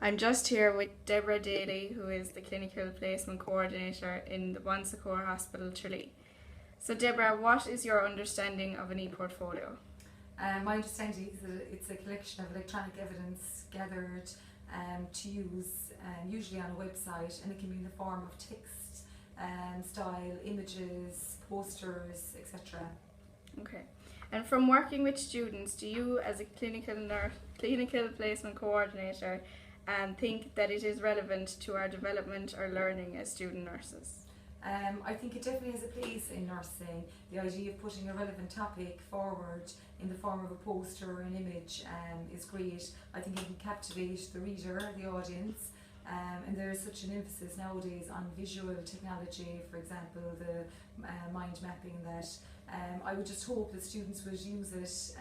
I'm just here with Debra Daly, who is the Clinical Placement Coordinator in the Secours Hospital, Tralee. So Debra, what is your understanding of an e-portfolio? My understanding is that it's a collection of electronic evidence gathered to use usually on a website, and it can be in the form of text, style, images, posters, etc. Okay. And from working with students, do you, as a clinical placement coordinator, think that it is relevant to our development or learning as student nurses? I think it definitely has a place in nursing. The idea of putting a relevant topic forward in the form of a poster or an image is great. I think it can captivate the reader, the audience, and there is such an emphasis nowadays on visual technology, for example, the mind mapping, that I would just hope that students would use it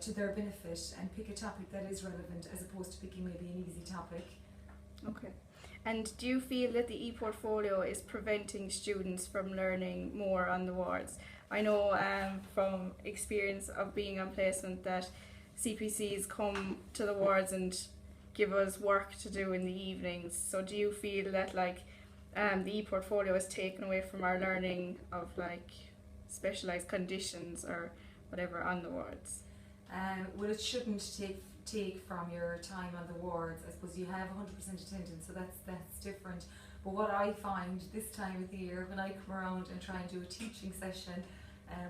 to their benefit and pick a topic that is relevant as opposed to picking maybe an easy topic. Okay. And do you feel that the e-portfolio is preventing students from learning more on the wards? I know from experience of being on placement that CPCs come to the wards and give us work to do in the evenings. So do you feel that the e-portfolio is taken away from our learning of specialised conditions or whatever on the wards? Well, it shouldn't take from your time on the wards. I suppose you have 100% attendance, so that's different. But what I find this time of the year, when I come around and try and do a teaching session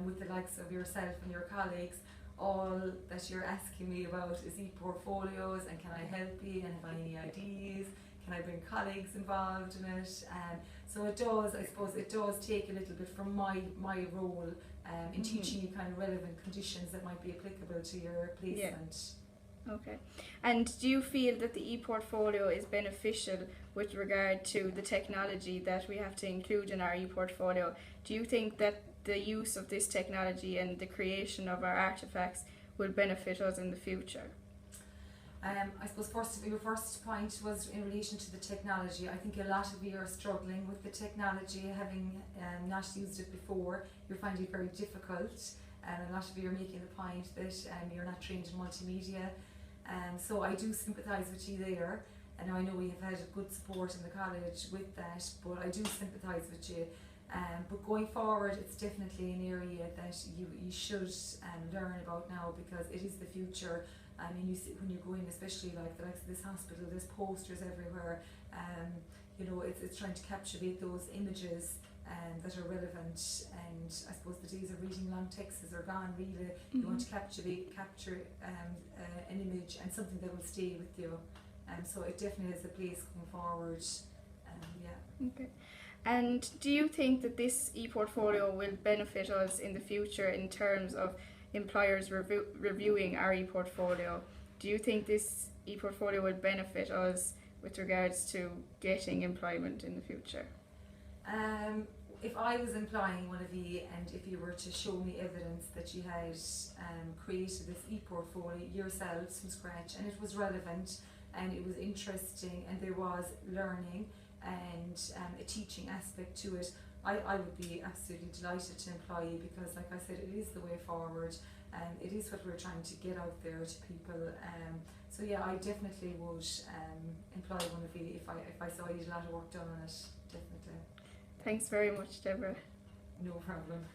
with the likes of yourself and your colleagues, all that you're asking me about is e-portfolios, and can I help you, and have I any ideas, can I bring colleagues involved in it. So it does, I suppose it does take a little bit from my role in teaching you kind of relevant conditions that might be applicable to your placement. Yeah. Okay. And do you feel that the e-portfolio is beneficial with regard to the technology that we have to include in our e-portfolio? Do you think that the use of this technology and the creation of our artefacts will benefit us in the future? I suppose your first point was in relation to the technology. I think a lot of you are struggling with the technology, having not used it before. You're finding it very difficult, and a lot of you are making the point that you're not trained in multimedia. So I do sympathise with you there, and I know we have had good support in the college with that, but I do sympathise with you. But going forward, it's definitely an area that you should learn about now, because it is the future. I mean, you see, when you go in, especially like the likes of this hospital, there's posters everywhere. You know, it's trying to captivate those images that are relevant. And I suppose the days of reading long texts are gone. Really, you want to capture an image and something that will stay with you. So it definitely has a place going forward. Yeah. Okay. And do you think that this e-portfolio will benefit us in the future in terms of employers reviewing our e-portfolio? Do you think this e-portfolio will benefit us with regards to getting employment in the future? If I was employing one of you, and if you were to show me evidence that you had created this e-portfolio yourselves from scratch, and it was relevant and it was interesting and there was learning and a teaching aspect to it, I would be absolutely delighted to employ you, because like I said, it is the way forward, and it is what we're trying to get out there to people. So yeah, I definitely would employ one of you if I saw you had a lot of work done on it, definitely. Thanks very much, Debra. No problem.